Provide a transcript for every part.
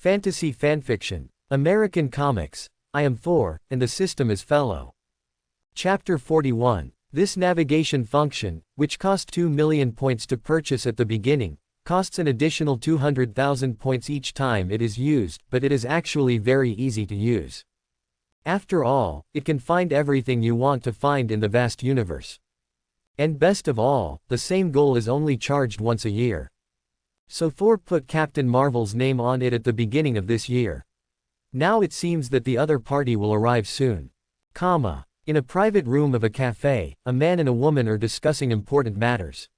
Fantasy fanfiction. American comics. I am Thor, and the system is fellow. Chapter 41. This navigation function, which cost 2 million points to purchase at the beginning, costs an additional 200,000 points each time it is used, but it is actually very easy to use. After all, it can find everything you want to find in the vast universe. And best of all, the same goal is only charged once a year. So Thor put Captain Marvel's name on it at the beginning of this year. Now it seems that the other party will arrive soon. In a private room of a cafe, a man and a woman are discussing important matters.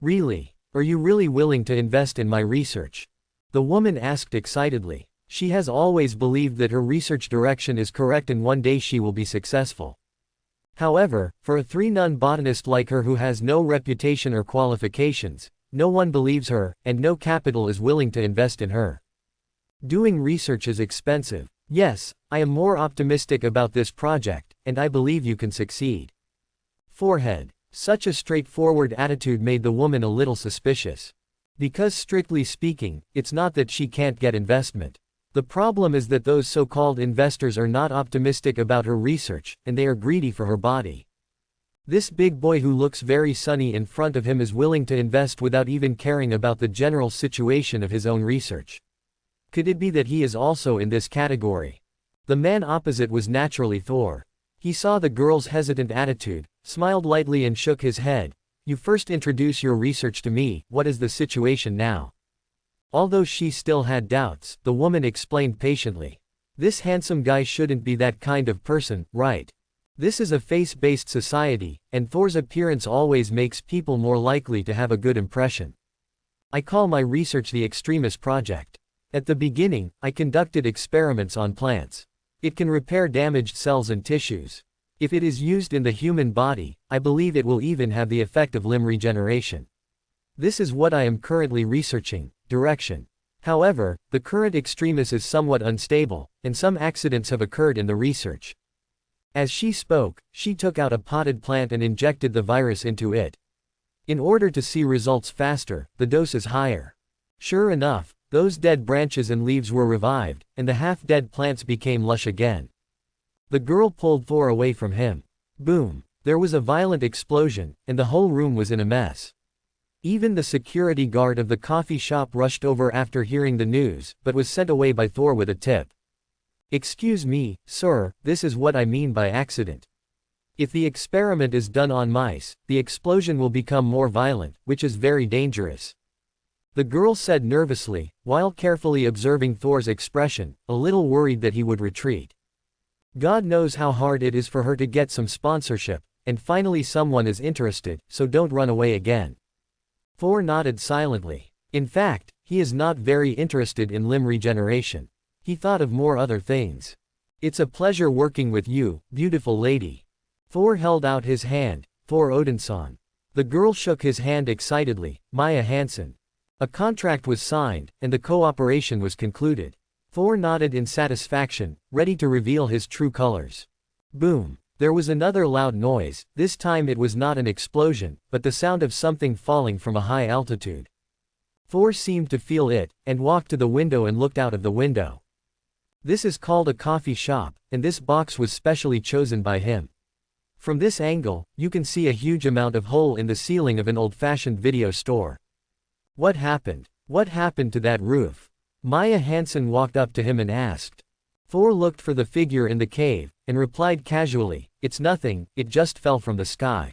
Really? Are you really willing to invest in my research? The woman asked excitedly. She has always believed that her research direction is correct and one day she will be successful. However, for a three-nun botanist like her who has no reputation or qualifications, no one believes her, and no capital is willing to invest in her. Doing research is expensive. Yes, I am more optimistic about this project, and I believe you can succeed. Forehead. Such a straightforward attitude made the woman a little suspicious. Because strictly speaking, it's not that she can't get investment. The problem is that those so-called investors are not optimistic about her research, and they are greedy for her body. This big boy who looks very sunny in front of him is willing to invest without even caring about the general situation of his own research. Could it be that he is also in this category? The man opposite was naturally Thor. He saw the girl's hesitant attitude, smiled lightly and shook his head. You first introduce your research to me, what is the situation now? Although she still had doubts, the woman explained patiently. This handsome guy shouldn't be that kind of person, right? This is a face-based society, and Thor's appearance always makes people more likely to have a good impression. I call my research the Extremis Project. At the beginning, I conducted experiments on plants. It can repair damaged cells and tissues. If it is used in the human body, I believe it will even have the effect of limb regeneration. This is what I am currently researching. Direction. However, the current Extremis is somewhat unstable, and some accidents have occurred in the research. As she spoke, she took out a potted plant and injected the virus into it. In order to see results faster, the dose is higher. Sure enough, those dead branches and leaves were revived, and the half-dead plants became lush again. The girl pulled Thor away from him. Boom! There was a violent explosion, and the whole room was in a mess. Even the security guard of the coffee shop rushed over after hearing the news, but was sent away by Thor with a tip. Excuse me, sir, this is what I mean by accident. If the experiment is done on mice, the explosion will become more violent, which is very dangerous. The girl said nervously, while carefully observing Thor's expression, a little worried that he would retreat. God knows how hard it is for her to get some sponsorship, and finally someone is interested, so don't run away again. Thor nodded silently. In fact, he is not very interested in limb regeneration. He thought of more other things. It's a pleasure working with you, beautiful lady. Thor held out his hand. Thor Odinson. The girl shook his hand excitedly. Maya Hansen. A contract was signed, and the cooperation was concluded. Thor nodded in satisfaction, ready to reveal his true colors. Boom! There was another loud noise. This time it was not an explosion, but the sound of something falling from a high altitude. Thor seemed to feel it, and walked to the window and looked out of the window. This is called a coffee shop, and this box was specially chosen by him. From this angle, you can see a huge amount of hole in the ceiling of an old-fashioned video store. What happened? What happened to that roof? Maya Hansen walked up to him and asked. Thor looked for the figure in the cave, and replied casually, it's nothing, it just fell from the sky.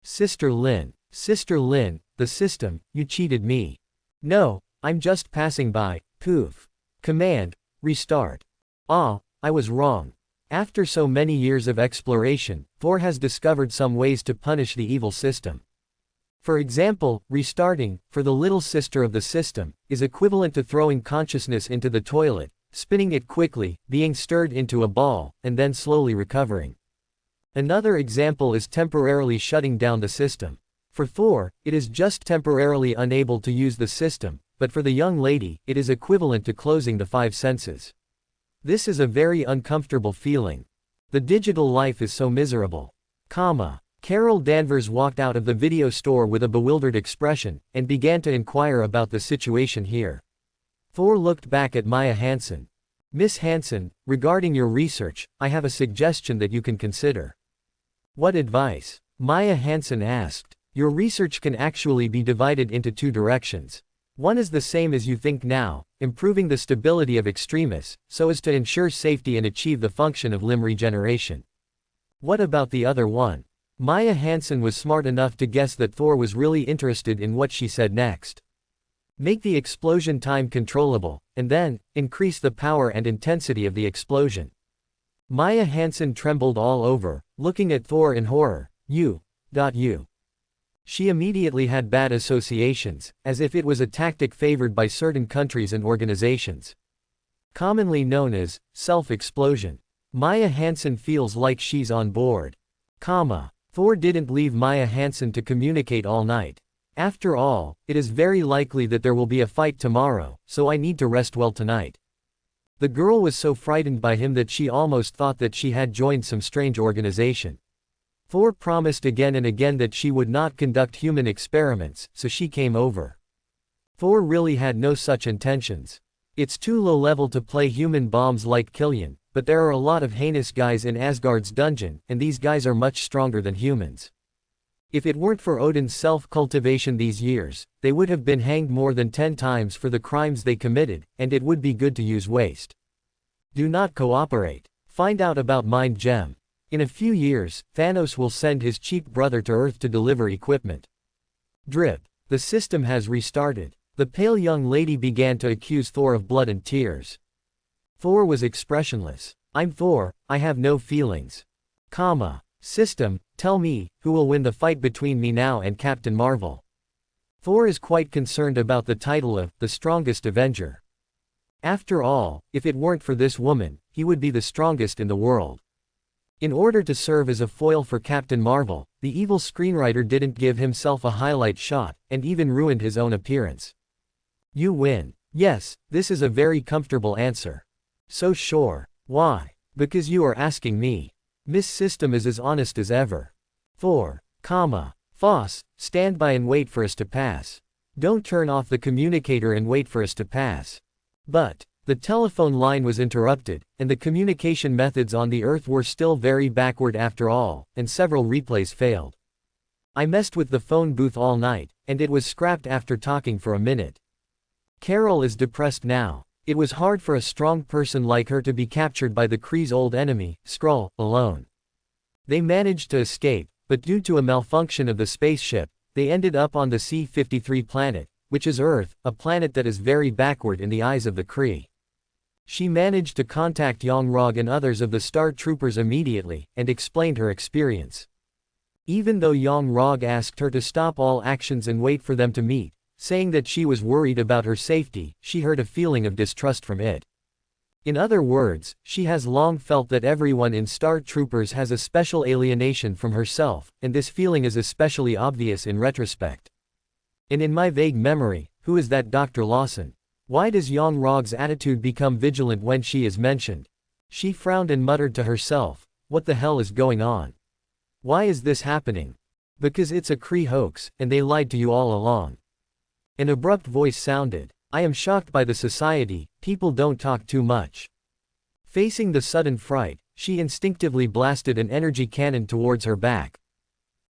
Sister Lin, the system, you cheated me. No, I'm just passing by, poof. Command, restart. Ah, I was wrong. After so many years of exploration, Thor has discovered some ways to punish the evil system. For example, restarting, for the little sister of the system, is equivalent to throwing consciousness into the toilet, spinning it quickly, being stirred into a ball, and then slowly recovering. Another example is temporarily shutting down the system. For Thor, it is just temporarily unable to use the system, but for the young lady, it is equivalent to closing the 5 senses. This is a very uncomfortable feeling. The digital life is so miserable. Carol Danvers walked out of the video store with a bewildered expression, and began to inquire about the situation here. Thor looked back at Maya Hansen. Miss Hansen, regarding your research, I have a suggestion that you can consider. What advice? Maya Hansen asked. Your research can actually be divided into two directions. One is the same as you think now, improving the stability of extremis, so as to ensure safety and achieve the function of limb regeneration. What about the other one? Maya Hansen was smart enough to guess that Thor was really interested in what she said next. Make the explosion time controllable, and then, increase the power and intensity of the explosion. Maya Hansen trembled all over, looking at Thor in horror. You. She immediately had bad associations, as if it was a tactic favored by certain countries and organizations. Commonly known as, self-explosion. Maya Hansen feels like she's on board. Thor didn't leave Maya Hansen to communicate all night. After all, it is very likely that there will be a fight tomorrow, so I need to rest well tonight. The girl was so frightened by him that she almost thought that she had joined some strange organization. Thor promised again and again that she would not conduct human experiments, so she came over. Thor really had no such intentions. It's too low level to play human bombs like Killian, but there are a lot of heinous guys in Asgard's dungeon, and these guys are much stronger than humans. If it weren't for Odin's self-cultivation these years, they would have been hanged more than 10 times for the crimes they committed, and it would be good to use waste. Do not cooperate. Find out about Mind Gem. In a few years, Thanos will send his cheap brother to Earth to deliver equipment. Drip. The system has restarted. The pale young lady began to accuse Thor of blood and tears. Thor was expressionless. I'm Thor, I have no feelings. System, tell me, who will win the fight between me now and Captain Marvel? Thor is quite concerned about the title of the strongest Avenger. After all, if it weren't for this woman, he would be the strongest in the world. In order to serve as a foil for Captain Marvel, the evil screenwriter didn't give himself a highlight shot, and even ruined his own appearance. You win. Yes, this is a very comfortable answer. So sure. Why? Because you are asking me. Miss System is as honest as ever. Thor, Foss, stand by and wait for us to pass. Don't turn off the communicator and wait for us to pass. But, the telephone line was interrupted, and the communication methods on the Earth were still very backward after all, and several replays failed. I messed with the phone booth all night, and it was scrapped after talking for a minute. Carol is depressed now. It was hard for a strong person like her to be captured by the Kree's old enemy, Skrull, alone. They managed to escape, but due to a malfunction of the spaceship, they ended up on the C-53 planet, which is Earth, a planet that is very backward in the eyes of the Kree. She managed to contact Yongrog and others of the Star Troopers immediately, and explained her experience. Even though Yongrog asked her to stop all actions and wait for them to meet, saying that she was worried about her safety, she heard a feeling of distrust from it. In other words, she has long felt that everyone in Star Troopers has a special alienation from herself, and this feeling is especially obvious in retrospect. And in my vague memory, who is that Dr. Lawson? Why does Yongrog's attitude become vigilant when she is mentioned? She frowned and muttered to herself, what the hell is going on? Why is this happening? Because it's a Kree hoax, and they lied to you all along. An abrupt voice sounded. I am shocked by the society, people don't talk too much. Facing the sudden fright, she instinctively blasted an energy cannon towards her back.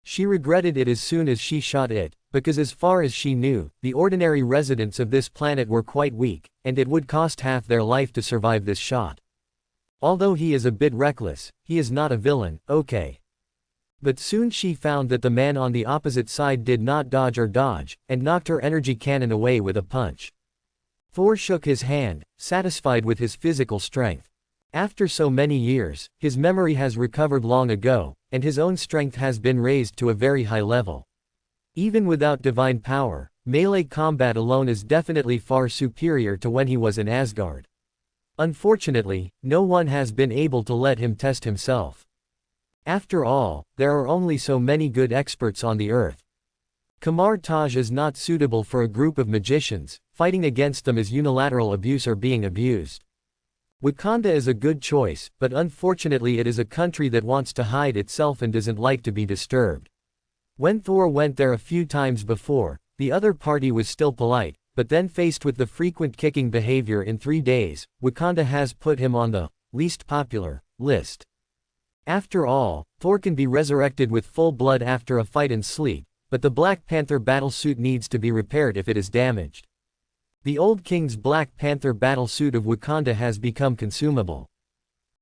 She regretted it as soon as she shot it, because as far as she knew, the ordinary residents of this planet were quite weak, and it would cost half their life to survive this shot. Although he is a bit reckless, he is not a villain, okay. But soon she found that the man on the opposite side did not dodge, and knocked her energy cannon away with a punch. Thor shook his hand, satisfied with his physical strength. After so many years, his memory has recovered long ago, and his own strength has been raised to a very high level. Even without divine power, melee combat alone is definitely far superior to when he was in Asgard. Unfortunately, no one has been able to let him test himself. After all, there are only so many good experts on the earth. Kamar Taj is not suitable for a group of magicians, fighting against them is unilateral abuse or being abused. Wakanda is a good choice, but unfortunately it is a country that wants to hide itself and doesn't like to be disturbed. When Thor went there a few times before, the other party was still polite, but then faced with the frequent kicking behavior in 3 days, Wakanda has put him on the least popular list. After all, Thor can be resurrected with full blood after a fight and sleep, but the Black Panther battlesuit needs to be repaired if it is damaged. The old King's Black Panther battlesuit of Wakanda has become consumable.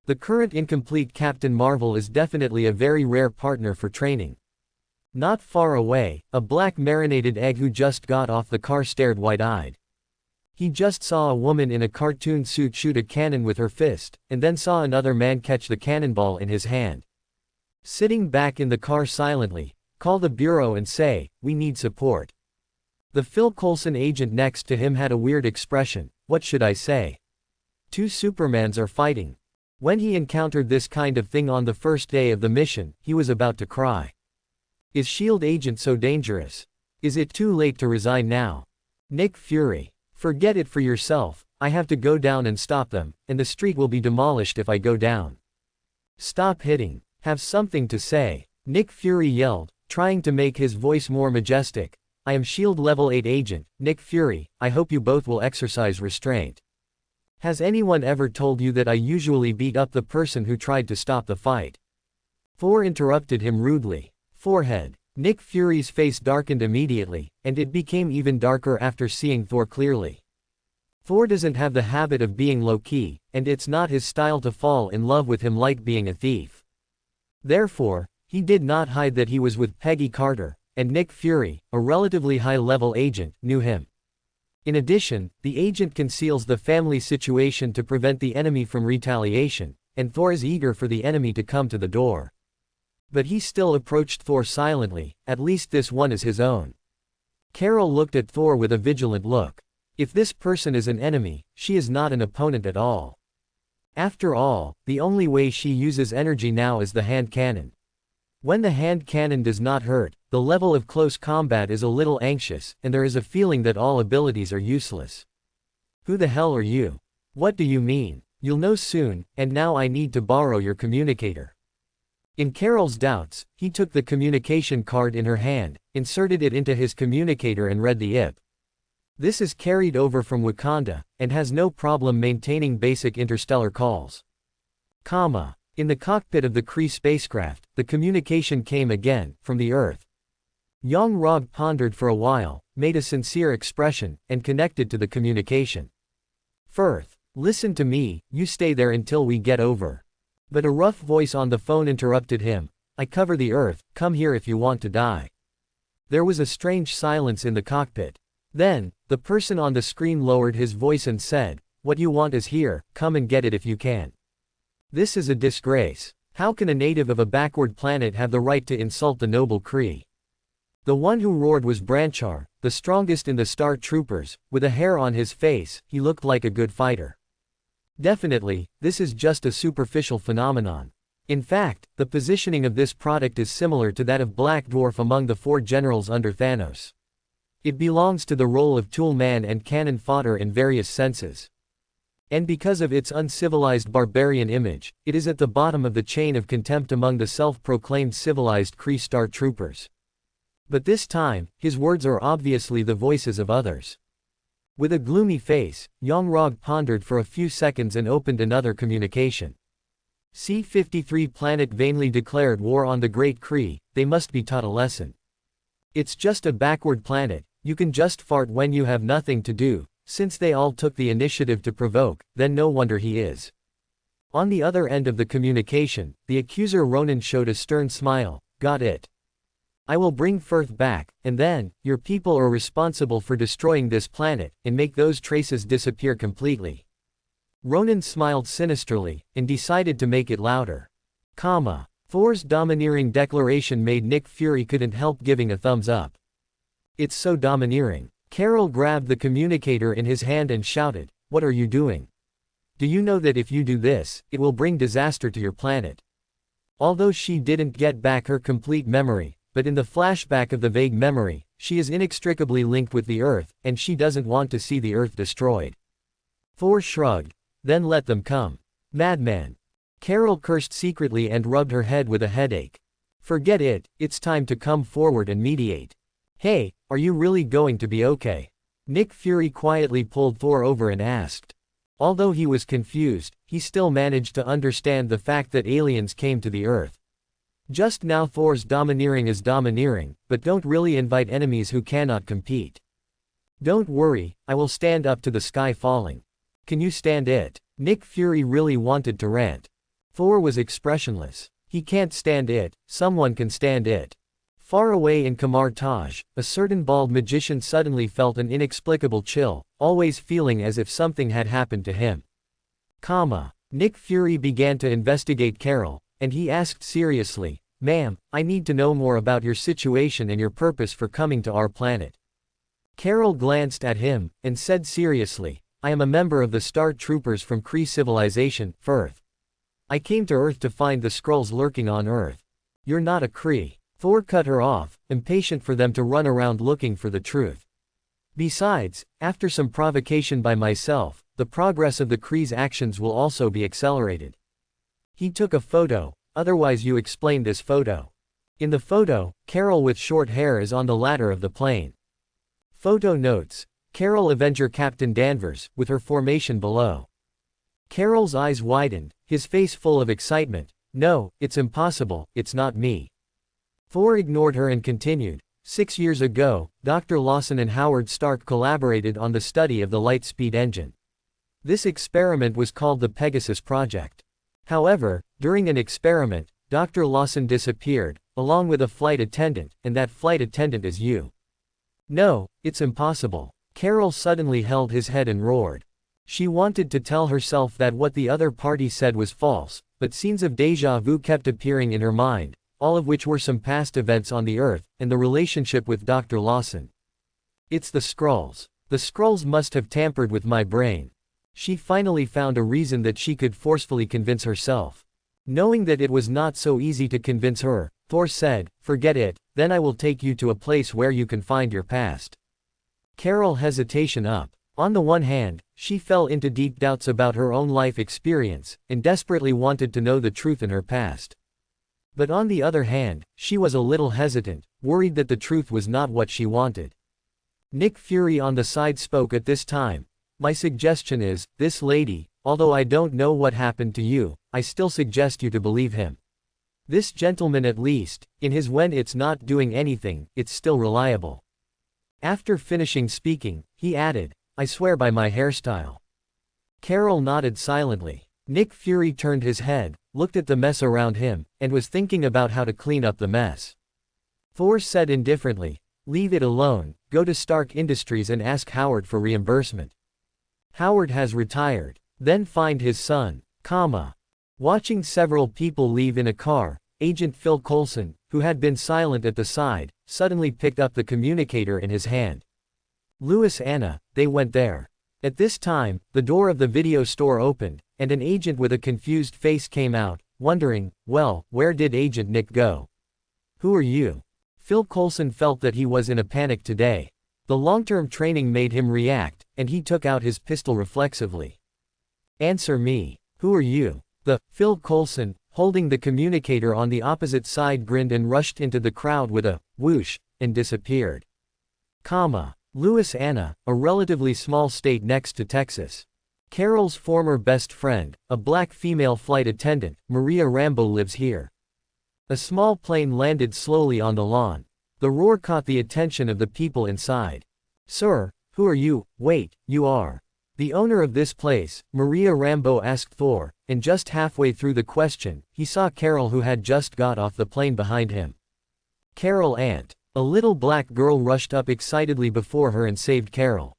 The current incomplete Captain Marvel is definitely a very rare partner for training. Not far away, a black marinated egg who just got off the car stared wide-eyed. He just saw a woman in a cartoon suit shoot a cannon with her fist, and then saw another man catch the cannonball in his hand. Sitting back in the car silently, call the bureau and say, "We need support." The Phil Coulson agent next to him had a weird expression. What should I say? Two Supermans are fighting. When he encountered this kind of thing on the first day of the mission, he was about to cry. Is S.H.I.E.L.D. agent so dangerous? Is it too late to resign now? Nick Fury. Forget it for yourself, I have to go down and stop them, and the street will be demolished if I go down. Stop hitting. Have something to say. Nick Fury yelled, trying to make his voice more majestic. I am S.H.I.E.L.D. Level 8 Agent, Nick Fury, I hope you both will exercise restraint. Has anyone ever told you that I usually beat up the person who tried to stop the fight? Thor interrupted him rudely. Forehead. Nick Fury's face darkened immediately, and it became even darker after seeing Thor clearly. Thor doesn't have the habit of being low-key, and it's not his style to fall in love with him like being a thief. Therefore, he did not hide that he was with Peggy Carter, and Nick Fury, a relatively high-level agent, knew him. In addition, the agent conceals the family situation to prevent the enemy from retaliation, and Thor is eager for the enemy to come to the door. But he still approached Thor silently, at least this one is his own. Carol looked at Thor with a vigilant look. If this person is an enemy, she is not an opponent at all. After all, the only way she uses energy now is the hand cannon. When the hand cannon does not hurt, the level of close combat is a little anxious, and there is a feeling that all abilities are useless. Who the hell are you? What do you mean? You'll know soon, and now I need to borrow your communicator. In Carol's doubts, he took the communication card in her hand, inserted it into his communicator and read the IP. This is carried over from Wakanda, and has no problem maintaining basic interstellar calls. In the cockpit of the Kree spacecraft, the communication came again, from the Earth. Young-Rog pondered for a while, made a sincere expression, and connected to the communication. Firth, listen to me, you stay there until we get over. But a rough voice on the phone interrupted him. I cover the Earth, come here if you want to die. There was a strange silence in the cockpit. Then, the person on the screen lowered his voice and said, what you want is here, come and get it if you can. This is a disgrace. How can a native of a backward planet have the right to insult the noble Kree? The one who roared was Branchar, the strongest in the Star Troopers, with a hair on his face, he looked like a good fighter. Definitely, this is just a superficial phenomenon. In fact, the positioning of this product is similar to that of Black Dwarf among the 4 generals under Thanos. It belongs to the role of tool man and cannon fodder in various senses. And because of its uncivilized barbarian image, it is at the bottom of the chain of contempt among the self-proclaimed civilized Kree Star Troopers. But this time, his words are obviously the voices of others. With a gloomy face, Young-Rog pondered for a few seconds and opened another communication. C-53 planet vainly declared war on the Great Kree, they must be taught a lesson. It's just a backward planet, you can just fart when you have nothing to do, since they all took the initiative to provoke, then no wonder he is. On the other end of the communication, the accuser Ronan showed a stern smile, got it. I will bring Firth back, and then, your people are responsible for destroying this planet, and make those traces disappear completely. Ronan smiled sinisterly, and decided to make it louder. Thor's domineering declaration made Nick Fury couldn't help giving a thumbs up. It's so domineering. Carol grabbed the communicator in his hand and shouted, what are you doing? Do you know that if you do this, it will bring disaster to your planet? Although she didn't get back her complete memory, but in the flashback of the vague memory, she is inextricably linked with the Earth, and she doesn't want to see the Earth destroyed. Thor shrugged. Then let them come. Madman. Carol cursed secretly and rubbed her head with a headache. Forget it, it's time to come forward and mediate. Hey, are you really going to be okay? Nick Fury quietly pulled Thor over and asked. Although he was confused, he still managed to understand the fact that aliens came to the Earth. Just now Thor's domineering is domineering, but don't really invite enemies who cannot compete. Don't worry, I will stand up to the sky falling. Can you stand it? Nick Fury really wanted to rant. Thor was expressionless. He can't stand it, someone can stand it. Far away in Kamar Taj, a certain bald magician suddenly felt an inexplicable chill, always feeling as if something had happened to him. Nick Fury began to investigate Carol, and he asked seriously, "Ma'am, I need to know more about your situation and your purpose for coming to our planet." Carol glanced at him, and said seriously, "I am a member of the Star Troopers from Kree civilization, Firth. I came to Earth to find the Skrulls lurking on Earth. You're not a Kree." Thor cut her off, impatient for them to run around looking for the truth. "Besides, after some provocation by myself, the progress of the Kree's actions will also be accelerated." He took a photo. "Otherwise you explain this photo." In the photo, Carol with short hair is on the ladder of the plane. Photo notes: Carol Avenger Captain Danvers, with her formation below. Carol's eyes widened, his face full of excitement. "No, it's impossible, it's not me." Thor ignored her and continued, 6 years ago, Dr. Lawson and Howard Stark collaborated on the study of the light-speed engine. This experiment was called the Pegasus Project. However, during an experiment, Dr. Lawson disappeared, along with a flight attendant, and that flight attendant is you. "No, it's impossible." Carol suddenly held his head and roared. She wanted to tell herself that what the other party said was false, but scenes of déjà vu kept appearing in her mind, all of which were some past events on the Earth, and the relationship with Dr. Lawson. "It's the Skrulls. The Skrulls must have tampered with my brain." She finally found a reason that she could forcefully convince herself. Knowing that it was not so easy to convince her, Thor said, "Forget it, then I will take you to a place where you can find your past." Carol hesitation up. On the one hand, she fell into deep doubts about her own life experience, and desperately wanted to know the truth in her past. But on the other hand, she was a little hesitant, worried that the truth was not what she wanted. Nick Fury on the side spoke at this time. "My suggestion is, this lady, although I don't know what happened to you, I still suggest you to believe him. This gentleman at least, in his when it's not doing anything, it's still reliable." After finishing speaking, he added, "I swear by my hairstyle." Carol nodded silently. Nick Fury turned his head, looked at the mess around him, and was thinking about how to clean up the mess. Thor said indifferently, "Leave it alone, go to Stark Industries and ask Howard for reimbursement. Howard has retired. Then find his son, Watching several people leave in a car, Agent Phil Coulson, who had been silent at the side, suddenly picked up the communicator in his hand. Louis Anna, they went there. At this time, the door of the video store opened, and an agent with a confused face came out, wondering, well, where did Agent Nick go? "Who are you?" Phil Coulson felt that he was in a panic today. The long-term training made him react, and he took out his pistol reflexively. "Answer me. Who are you?" Phil Coulson, holding the communicator on the opposite side, grinned and rushed into the crowd with a whoosh, and disappeared. Louis Anna, a relatively small state next to Texas. Carol's former best friend, a black female flight attendant, Maria Rambo, lives here. A small plane landed slowly on the lawn. The roar caught the attention of the people inside. "Sir, who are you?" "Wait, you are the owner of this place?" Maria Rambo asked Thor, and just halfway through the question, he saw Carol, who had just got off the plane behind him. "Carol Ant." A little black girl rushed up excitedly before her and saved Carol.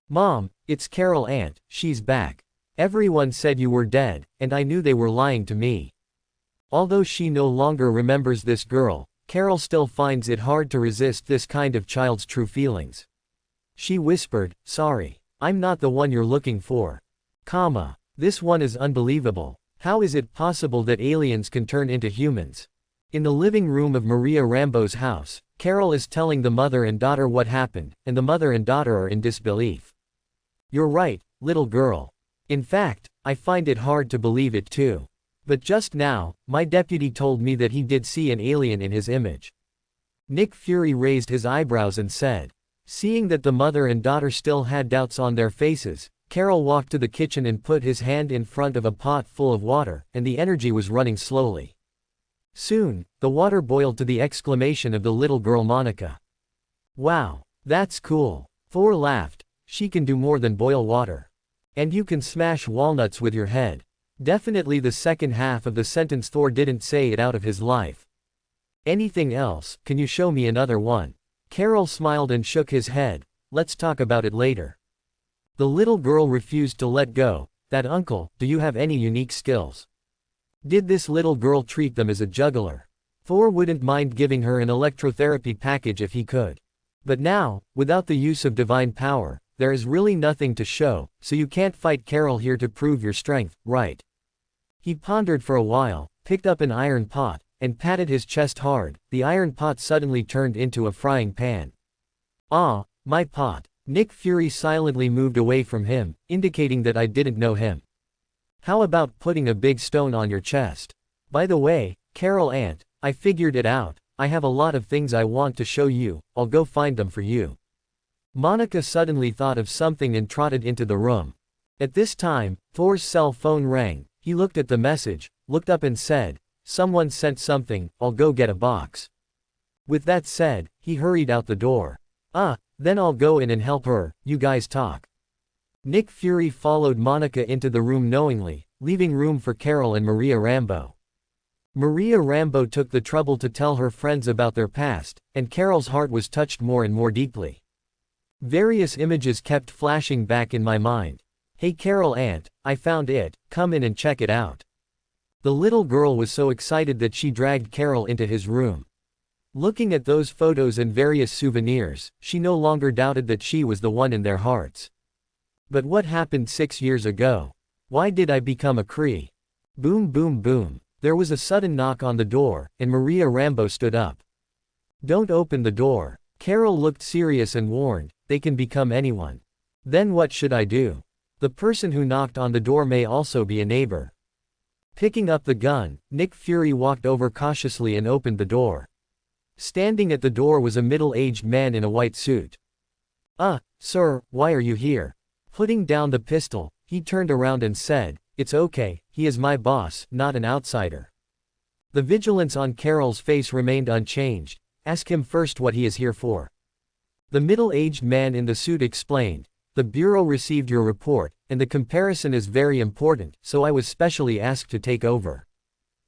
"Mom, it's Carol Ant, she's back. Everyone said you were dead, and I knew they were lying to me." Although she no longer remembers this girl, Carol still finds it hard to resist this kind of child's true feelings. She whispered, "Sorry. I'm not the one you're looking for. This one is unbelievable. How is it possible that aliens can turn into humans?" In the living room of Maria Rambo's house, Carol is telling the mother and daughter what happened, and the mother and daughter are in disbelief. "You're right, little girl. In fact, I find it hard to believe it too. But just now, my deputy told me that he did see an alien in his image." Nick Fury raised his eyebrows and said, Seeing that the mother and daughter still had doubts on their faces, Carol walked to the kitchen and put his hand in front of a pot full of water, and the energy was running slowly. Soon, the water boiled to the exclamation of the little girl Monica. "Wow, that's cool." Thor laughed. "She can do more than boil water. And you can smash walnuts with your head." Definitely the second half of the sentence Thor didn't say it out of his life. "Anything else? Can you show me another one?" Carol smiled and shook his head. "Let's talk about it later." The little girl refused to let go. "That uncle, do you have any unique skills? Did this little girl treat them as a juggler?" Thor wouldn't mind giving her an electrotherapy package if he could. But now, without the use of divine power, there is really nothing to show, so you can't fight Carol here to prove your strength, right? He pondered for a while, picked up an iron pot, and patted his chest hard. The iron pot suddenly turned into a frying pan. "Ah, my pot." Nick Fury silently moved away from him, indicating that I didn't know him. "How about putting a big stone on your chest? By the way, Carol Aunt, I figured it out. I have a lot of things I want to show you. I'll go find them for you." Monica suddenly thought of something and trotted into the room. At this time, Thor's cell phone rang. He looked at the message, looked up and said, "Someone sent something, I'll go get a box." With that said, he hurried out the door. Then I'll go in and help her, you guys talk." Nick Fury followed Monica into the room knowingly, leaving room for Carol and Maria Rambeau. Maria Rambeau took the trouble to tell her friends about their past, and Carol's heart was touched more and more deeply. Various images kept flashing back in my mind. "Hey Carol Aunt, I found it, come in and check it out." The little girl was so excited that she dragged Carol into his room. Looking at those photos and various souvenirs, she no longer doubted that she was the one in their hearts. But what happened 6 years ago? Why did I become a Kree? Boom boom boom. There was a sudden knock on the door, and Maria Rambeau stood up. "Don't open the door." Carol looked serious and warned, "They can become anyone." "Then what should I do? The person who knocked on the door may also be a neighbor." Picking up the gun, Nick Fury walked over cautiously and opened the door. Standing at the door was a middle-aged man in a white suit. Sir, why are you here?" Putting down the pistol, he turned around and said, "It's okay, he is my boss, not an outsider." The vigilance on Carol's face remained unchanged. "Ask him first what he is here for." The middle-aged man in the suit explained, "The Bureau received your report, and the comparison is very important, so I was specially asked to take over.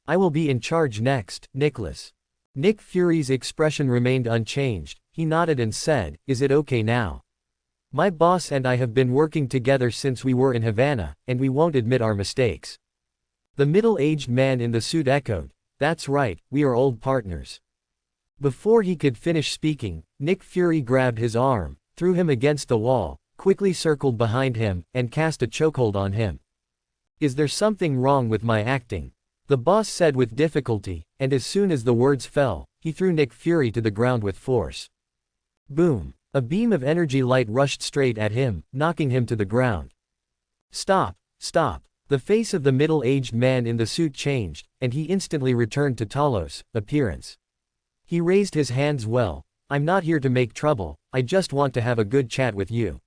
I will be in charge next, Nicholas." Nick Fury's expression remained unchanged. He nodded and said, "Is it okay now? My boss and I have been working together since we were in Havana, and we won't admit our mistakes." The middle-aged man in the suit echoed, "That's right, we are old partners." Before he could finish speaking, Nick Fury grabbed his arm, threw him against the wall, quickly circled behind him, and cast a chokehold on him. "Is there something wrong with my acting?" the boss said with difficulty, and as soon as the words fell, he threw Nick Fury to the ground with force. Boom! A beam of energy light rushed straight at him, knocking him to the ground. "Stop! Stop!" The face of the middle-aged man in the suit changed, and he instantly returned to Talos' appearance. He raised his hands. "Well, I'm not here to make trouble, I just want to have a good chat with you.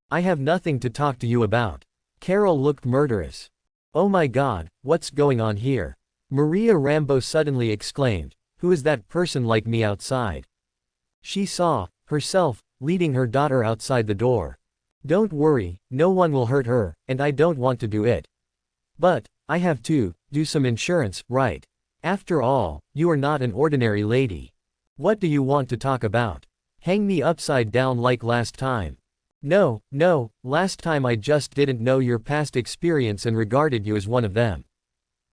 I have nothing to talk to you about." Carol looked murderous. "Oh my God, what's going on here?" Maria Rambeau suddenly exclaimed, "Who is that person like me outside?" She saw herself leading her daughter outside the door. "Don't worry, no one will hurt her, and I don't want to do it. But I have to do some insurance, right? After all, you are not an ordinary lady. What do you want to talk about? Hang me upside down like last time?" No, last time I just didn't know your past experience and regarded you as one of them."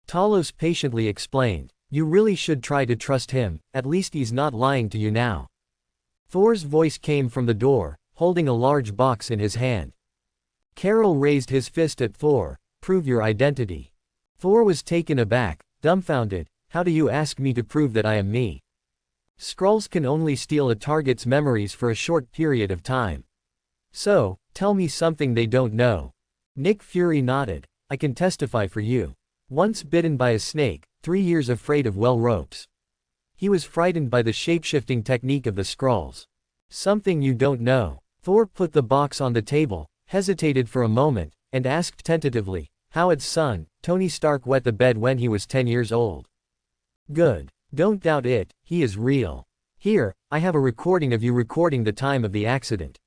Talos patiently explained, "You really should try to trust him, at least he's not lying to you now." Thor's voice came from the door, holding a large box in his hand. Carol raised his fist at Thor. "Prove your identity." Thor was taken aback, dumbfounded. "How do you ask me to prove that I am me? Skrulls can only steal a target's memories for a short period of time. So, tell me something they don't know." Nick Fury nodded. "I can testify for you. Once bitten by a snake, 3 years afraid of well ropes." He was frightened by the shapeshifting technique of the Skrulls. Something you don't know. Thor put the box on the table, hesitated for a moment, and asked tentatively, Howard's son, Tony Stark wet the bed when he was 10 years old. Good. Don't doubt it, he is real. Here, I have a recording of you recording the time of the accident.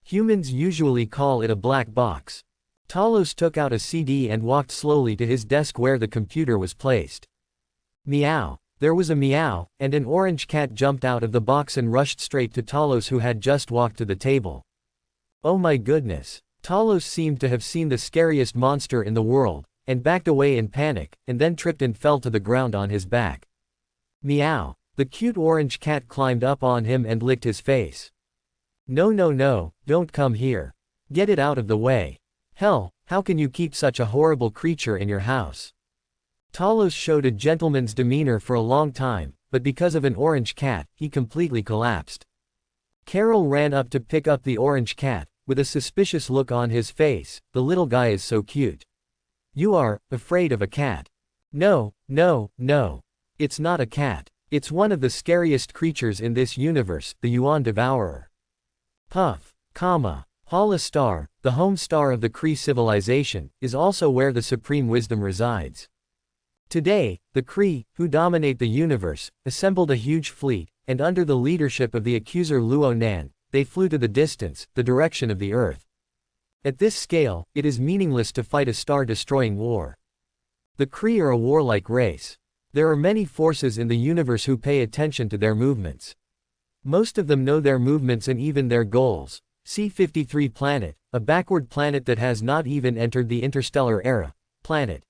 Humans usually call it a black box. Talos took out a CD and walked slowly to his desk where the computer was placed. Meow. There was a meow, and an orange cat jumped out of the box and rushed straight to Talos, who had just walked to the table. Oh my goodness. Talos seemed to have seen the scariest monster in the world, and backed away in panic, and then tripped and fell to the ground on his back. Meow. The cute orange cat climbed up on him and licked his face. No, no, no, don't come here. Get it out of the way. Hell, how can you keep such a horrible creature in your house? Talos showed a gentleman's demeanor for a long time, but because of an orange cat, he completely collapsed. Carol ran up to pick up the orange cat, with a suspicious look on his face. The little guy is so cute. You are afraid of a cat? No, no, no. It's not a cat. It's one of the scariest creatures in this universe, the Yuan Devourer. Puff, comma. Hala Star, the home star of the Kree civilization, is also where the supreme wisdom resides. Today, the Kree, who dominate the universe, assembled a huge fleet, and under the leadership of the accuser Luo Nan, they flew to the distance, the direction of the Earth. At this scale, it is meaningless to fight a star-destroying war. The Kree are a warlike race. There are many forces in the universe who pay attention to their movements. Most of them know their movements and even their goals. C-53 Planet, a backward planet that has not even entered the interstellar era, planet.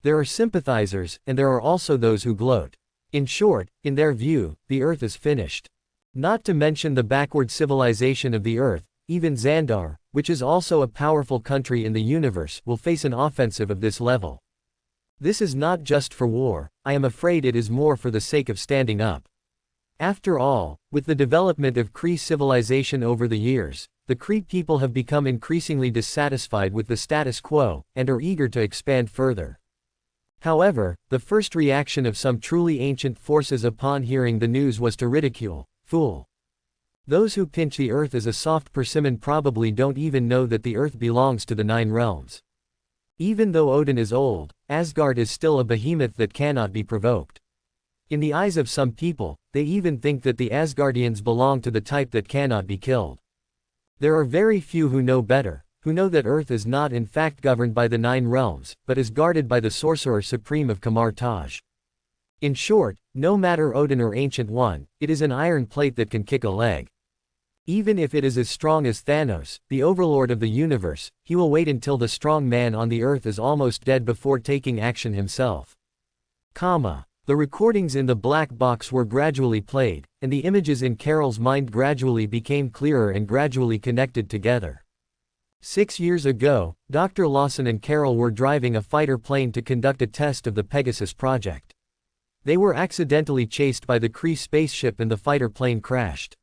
There are sympathizers, and there are also those who gloat. In short, in their view, the Earth is finished. Not to mention the backward civilization of the Earth, even Xandar, which is also a powerful country in the universe, will face an offensive of this level. This is not just for war, I am afraid it is more for the sake of standing up. After all, with the development of Kree civilization over the years, the Kree people have become increasingly dissatisfied with the status quo, and are eager to expand further. However, the first reaction of some truly ancient forces upon hearing the news was to ridicule, fool. Those who pinch the Earth as a soft persimmon probably don't even know that the Earth belongs to the 9 realms. Even though Odin is old, Asgard is still a behemoth that cannot be provoked. In the eyes of some people, they even think that the Asgardians belong to the type that cannot be killed. There are very few who know better, who know that Earth is not in fact governed by the 9 realms, but is guarded by the Sorcerer Supreme of Kamar Taj. In short, no matter Odin or Ancient One, it is an iron plate that can kick a leg. Even if it is as strong as Thanos, the overlord of the universe, he will wait until the strong man on the Earth is almost dead before taking action himself. The recordings in the black box were gradually played, and the images in Carol's mind gradually became clearer and gradually connected together. 6 years ago, Dr. Lawson and Carol were driving a fighter plane to conduct a test of the Pegasus project. They were accidentally chased by the Kree spaceship and the fighter plane crashed.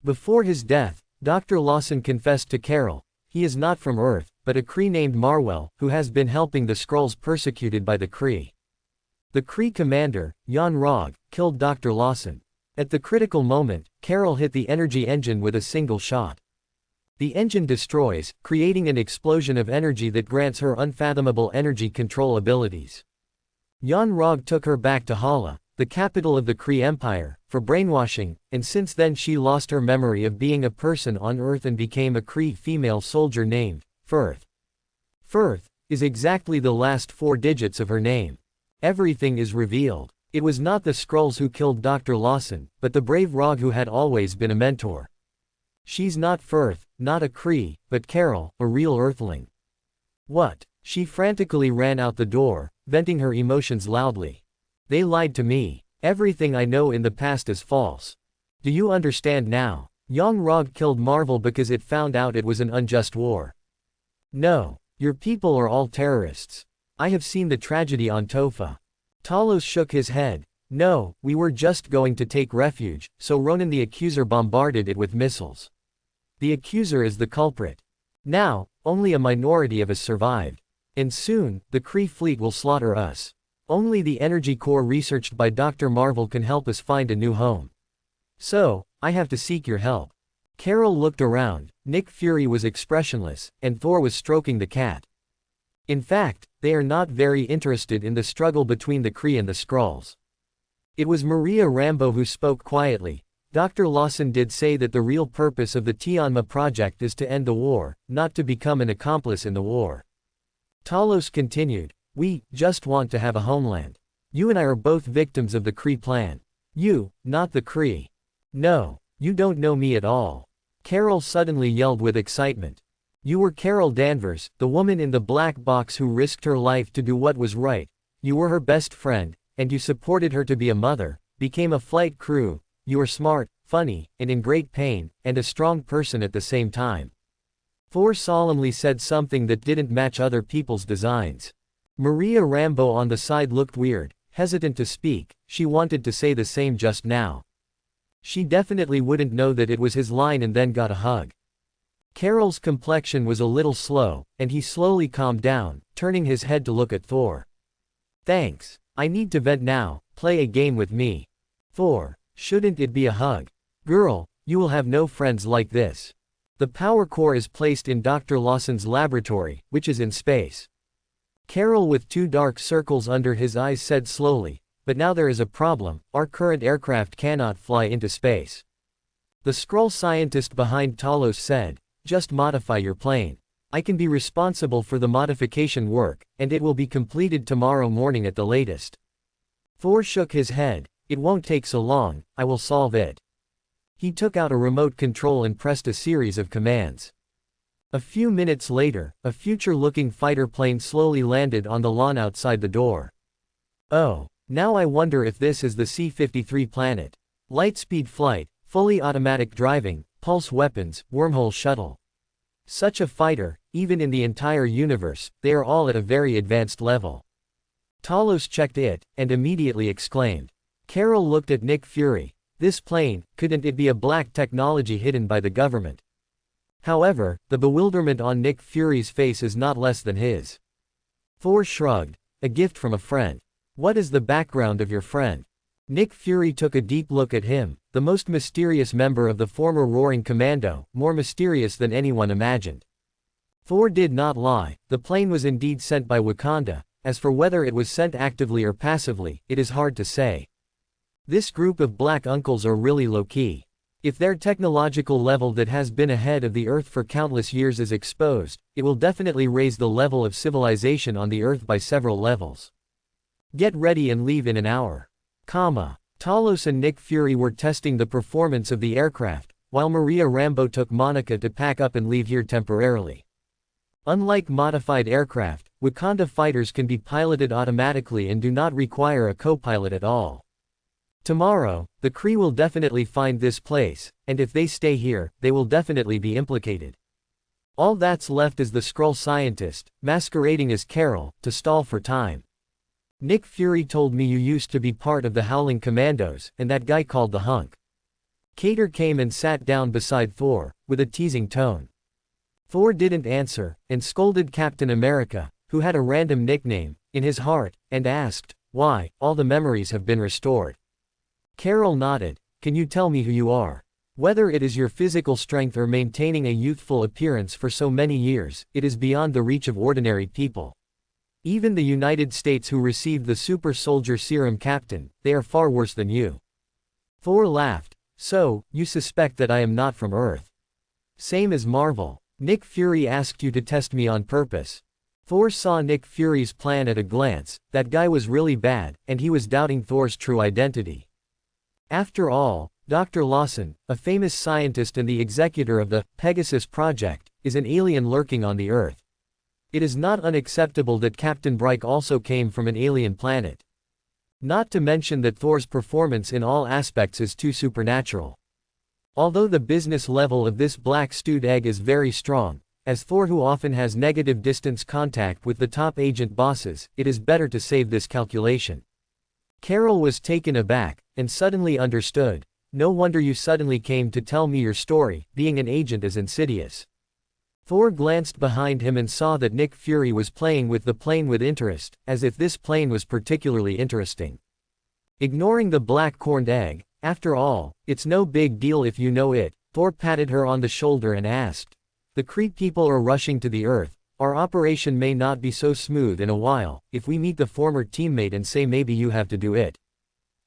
Before his death, Dr. Lawson confessed to Carol, he is not from Earth, but a Kree named Marwell, who has been helping the Skrulls persecuted by the Kree. The Kree commander, Jan Rog, killed Dr. Lawson. At the critical moment, Carol hit the energy engine with a single shot. The engine destroys, creating an explosion of energy that grants her unfathomable energy control abilities. Jan Rog took her back to Hala, the capital of the Kree Empire, for brainwashing, and since then she lost her memory of being a person on Earth and became a Kree female soldier named Firth. Firth is exactly the last 4 digits of her name. Everything is revealed. It was not the Skrulls who killed Dr. Lawson, but the brave Rog who had always been a mentor. She's not Firth, not a Kree, but Carol, a real Earthling. What? She frantically ran out the door, venting her emotions loudly. They lied to me. Everything I know in the past is false. Do you understand now? Jan Rog killed Marvel because it found out it was an unjust war. No. Your people are all terrorists. I have seen the tragedy on Tofa. Talos shook his head. No, we were just going to take refuge, so Ronan the Accuser bombarded it with missiles. The Accuser is the culprit. Now, only a minority of us survived. And soon, the Kree fleet will slaughter us. Only the energy core researched by Dr. Marvel can help us find a new home. So, I have to seek your help. Carol looked around. Nick Fury was expressionless, and Thor was stroking the cat. In fact, they are not very interested in the struggle between the Kree and the Skrulls. It was Maria Rambeau who spoke quietly. Dr. Lawson did say that the real purpose of the Tianma project is to end the war, not to become an accomplice in the war. Talos continued, we just want to have a homeland. You and I are both victims of the Kree plan. You, not the Kree. No, you don't know me at all. Carol suddenly yelled with excitement. You were Carol Danvers, the woman in the black box who risked her life to do what was right. You were her best friend, and you supported her to be a mother, became a flight crew. You were smart, funny, and in great pain, and a strong person at the same time. Thor solemnly said something that didn't match other people's designs. Maria Rambeau on the side looked weird, hesitant to speak. She wanted to say the same just now. She definitely wouldn't know that it was his line and then got a hug. Carol's complexion was a little slow, and he slowly calmed down, turning his head to look at Thor. Thanks. I need to vent now. Play a game with me. Thor, shouldn't it be a hug? Girl, you will have no friends like this. The power core is placed in Dr. Lawson's laboratory, which is in space. Carol with two dark circles under his eyes said slowly, but now there is a problem, our current aircraft cannot fly into space. The Skrull scientist behind Talos said, just modify your plane. I can be responsible for the modification work, and it will be completed tomorrow morning at the latest. Thor shook his head, it won't take so long, I will solve it. He took out a remote control and pressed a series of commands. A few minutes later, a future-looking fighter plane slowly landed on the lawn outside the door. Oh, now I wonder if this is the C-53 planet. Lightspeed flight, fully automatic driving, pulse weapons, wormhole shuttle. Such a fighter, even in the entire universe, they are all at a very advanced level. Talos checked it, and immediately exclaimed. Carol looked at Nick Fury. This plane, couldn't it be a black technology hidden by the government? However, the bewilderment on Nick Fury's face is not less than his. Thor shrugged. A gift from a friend. What is the background of your friend? Nick Fury took a deep look at him, the most mysterious member of the former Roaring Commando, more mysterious than anyone imagined. Thor did not lie, the plane was indeed sent by Wakanda. As for whether it was sent actively or passively, it is hard to say. This group of black uncles are really low-key. If their technological level that has been ahead of the Earth for countless years is exposed, it will definitely raise the level of civilization on the Earth by several levels. Get ready and leave in an hour. Talos and Nick Fury were testing the performance of the aircraft, while Maria Rambeau took Monica to pack up and leave here temporarily. Unlike modified aircraft, Wakanda fighters can be piloted automatically and do not require a co-pilot at all. Tomorrow, the Kree will definitely find this place, and if they stay here, they will definitely be implicated. All that's left is the Skrull scientist, masquerading as Carol, to stall for time. Nick Fury told me you used to be part of the Howling Commandos, and that guy called the hunk. Cater came and sat down beside Thor, with a teasing tone. Thor didn't answer, and scolded Captain America, who had a random nickname, in his heart, and asked, why, all the memories have been restored. Carol nodded. Can you tell me who you are? Whether it is your physical strength or maintaining a youthful appearance for so many years, it is beyond the reach of ordinary people. Even the United States who received the super soldier serum, Captain, they are far worse than you. Thor laughed. So, you suspect that I am not from Earth? Same as Marvel. Nick Fury asked you to test me on purpose. Thor saw Nick Fury's plan at a glance. That guy was really bad, and he was doubting Thor's true identity. After all, Dr. Lawson, a famous scientist and the executor of the Pegasus Project, is an alien lurking on the Earth. It is not unacceptable that Captain Bright also came from an alien planet. Not to mention that Thor's performance in all aspects is too supernatural. Although the business level of this black stewed egg is very strong, as Thor who often has negative distance contact with the top agent bosses, it is better to save this calculation. Carol was taken aback, and suddenly understood. No wonder you suddenly came to tell me your story, being an agent is insidious. Thor glanced behind him and saw that Nick Fury was playing with the plane with interest, as if this plane was particularly interesting. Ignoring the black corned egg, After all, it's no big deal if you know it. Thor patted her on the shoulder and asked. The Kree people are rushing to the Earth. Our operation may not be so smooth in a while, if we meet the former teammate and say maybe you have to do it.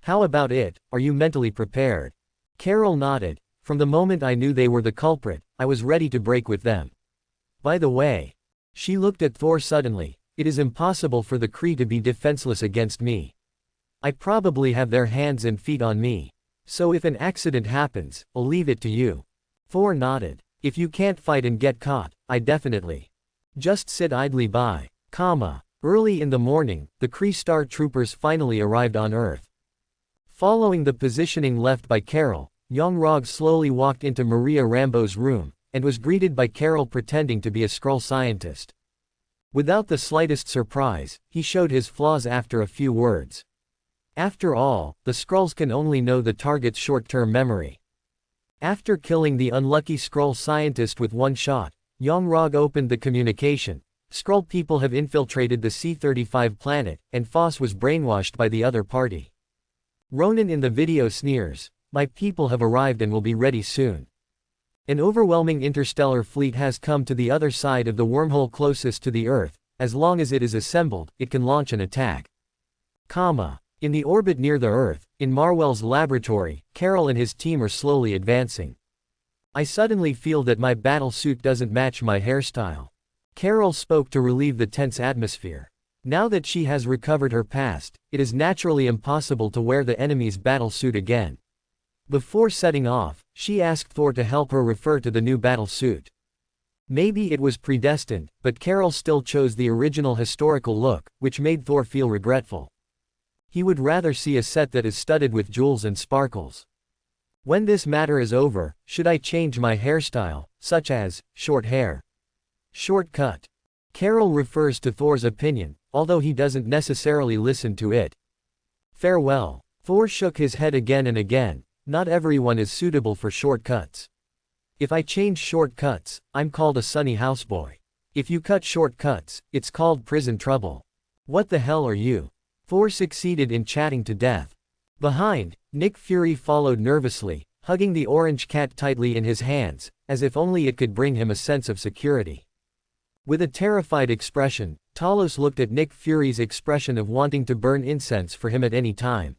How about it, are you mentally prepared? Carol nodded. From the moment I knew they were the culprit, I was ready to break with them. By the way. She looked at Thor suddenly. It is impossible for the Kree to be defenseless against me. I probably have their hands and feet on me. So if an accident happens, I'll leave it to you. Thor nodded. If you can't fight and get caught, I definitely. Just sit idly by. Early in the morning, the Kree Star Troopers finally arrived on Earth. Following the positioning left by Carol, Young-Rog slowly walked into Maria Rambeau's room, and was greeted by Carol pretending to be a Skrull scientist. Without the slightest surprise, he showed his flaws after a few words. After all, the Skrulls can only know the target's short-term memory. After killing the unlucky Skrull scientist with one shot, Young-Rog opened the communication. Skrull people have infiltrated the C-35 planet, and Foss was brainwashed by the other party. Ronan in the video sneers, "My people have arrived and will be ready soon. An overwhelming interstellar fleet has come to the other side of the wormhole closest to the Earth. As long as it is assembled, it can launch an attack." In the orbit near the Earth, in Marwell's laboratory, Carol and his team are slowly advancing. I suddenly feel that my battle suit doesn't match my hairstyle. Carol spoke to relieve the tense atmosphere. Now that she has recovered her past, it is naturally impossible to wear the enemy's battle suit again. Before setting off, she asked Thor to help her refer to the new battle suit. Maybe it was predestined, but Carol still chose the original historical look, which made Thor feel regretful. He would rather see a set that is studded with jewels and sparkles. When this matter is over, should I change my hairstyle, such as short hair? Short cut. Carol refers to Thor's opinion, although he doesn't necessarily listen to it. Farewell. Thor shook his head again and again. Not everyone is suitable for shortcuts. If I change shortcuts, I'm called a sunny houseboy. If you cut shortcuts, it's called prison trouble. What the hell are you? Thor succeeded in chatting to death. Behind, Nick Fury followed nervously, hugging the orange cat tightly in his hands, as if only it could bring him a sense of security. With a terrified expression, Talos looked at Nick Fury's expression of wanting to burn incense for him at any time.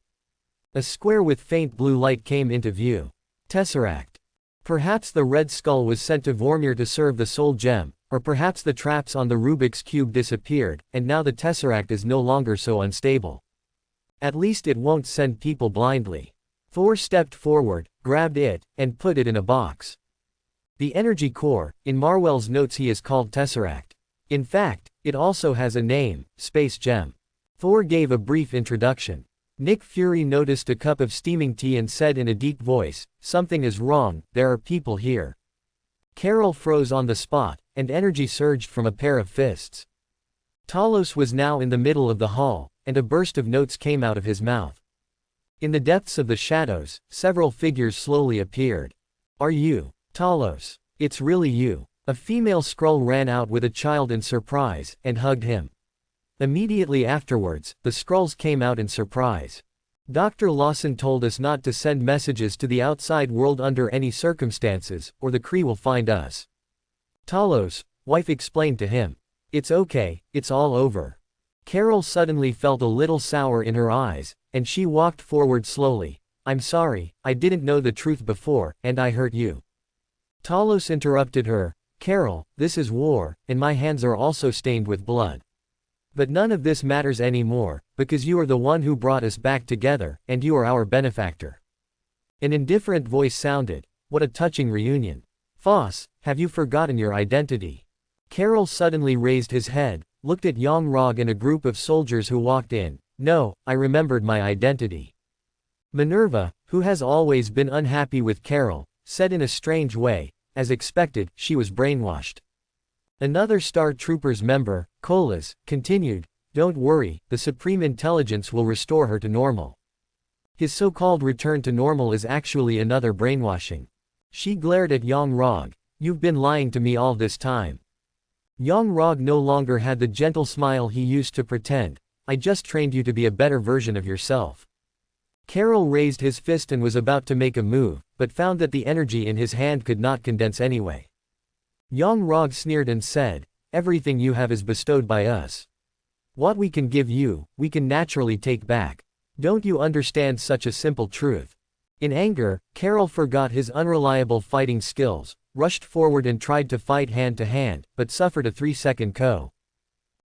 A square with faint blue light came into view. Tesseract. Perhaps the Red Skull was sent to Vormir to serve the Soul Gem, or perhaps the traps on the Rubik's Cube disappeared, and now the Tesseract is no longer so unstable. At least it won't send people blindly. Thor stepped forward, grabbed it, and put it in a box. The energy core, in Marwell's notes he is called Tesseract. In fact, it also has a name, Space Gem. Thor gave a brief introduction. Nick Fury noticed a cup of steaming tea and said in a deep voice, "Something is wrong, there are people here." Carol froze on the spot, and energy surged from a pair of fists. Talos was now in the middle of the hall, and a burst of notes came out of his mouth. In the depths of the shadows, several figures slowly appeared. "Are you, Talos? It's really you." A female Skrull ran out with a child in surprise, and hugged him. Immediately afterwards, the Skrulls came out in surprise. "Dr. Lawson told us not to send messages to the outside world under any circumstances, or the Kree will find us." Talos' wife explained to him. "It's okay, it's all over." Carol suddenly felt a little sour in her eyes, and she walked forward slowly. "I'm sorry, I didn't know the truth before, and I hurt you." Talos interrupted her. "Carol, this is war, and my hands are also stained with blood. But none of this matters anymore, because you are the one who brought us back together, and you are our benefactor." An indifferent voice sounded. "What a touching reunion. Foss, have you forgotten your identity?" Carol suddenly raised his head, looked at Young-Rog and a group of soldiers who walked in. "No, I remembered my identity." Minerva, who has always been unhappy with Carol, said in a strange way. As expected, she was brainwashed. Another Star Troopers member, Colas, continued, "Don't worry, the Supreme Intelligence will restore her to normal." His so-called return to normal is actually another brainwashing. She glared at Young-Rog. "You've been lying to me all this time." Young-Rog no longer had the gentle smile he used to pretend. "I just trained you to be a better version of yourself." Carol raised his fist and was about to make a move, but found that the energy in his hand could not condense anyway. Yang sneered and said, "Everything you have is bestowed by us. What we can give you, we can naturally take back. Don't you understand such a simple truth?" In anger, Carol forgot his unreliable fighting skills, rushed forward and tried to fight hand to hand, but suffered a 3-second KO.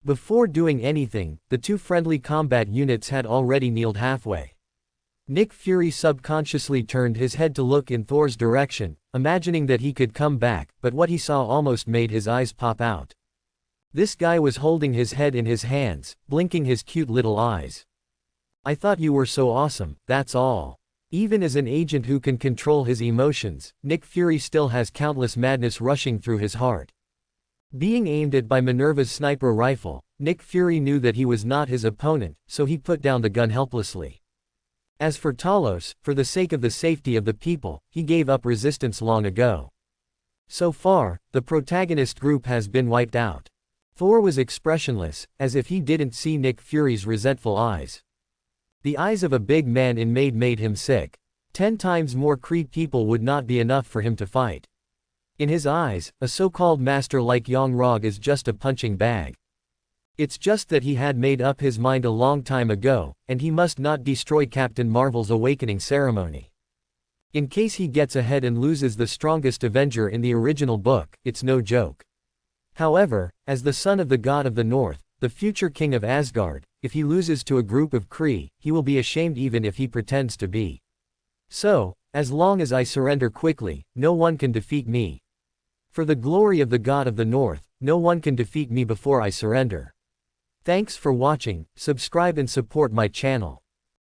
Before doing anything, the two friendly combat units had already kneeled halfway. Nick Fury subconsciously turned his head to look in Thor's direction, imagining that he could come back, but what he saw almost made his eyes pop out. This guy was holding his head in his hands, blinking his cute little eyes. "I thought you were so awesome, that's all." Even as an agent who can control his emotions, Nick Fury still has countless madness rushing through his heart. Being aimed at by Minerva's sniper rifle, Nick Fury knew that he was not his opponent, so he put down the gun helplessly. As for Talos, for the sake of the safety of the people, he gave up resistance long ago. So far, the protagonist group has been wiped out. Thor was expressionless, as if he didn't see Nick Fury's resentful eyes. The eyes of a big man in made him sick. 10 times more Kree people would not be enough for him to fight. In his eyes, a so-called master like Yang is just a punching bag. It's just that he had made up his mind a long time ago, and he must not destroy Captain Marvel's awakening ceremony. In case he gets ahead and loses the strongest Avenger in the original book, it's no joke. However, as the son of the God of the North, the future king of Asgard, if he loses to a group of Kree, he will be ashamed even if he pretends to be. So, as long as I surrender quickly, no one can defeat me. For the glory of the God of the North, no one can defeat me before I surrender. Thanks for watching, subscribe and support my channel.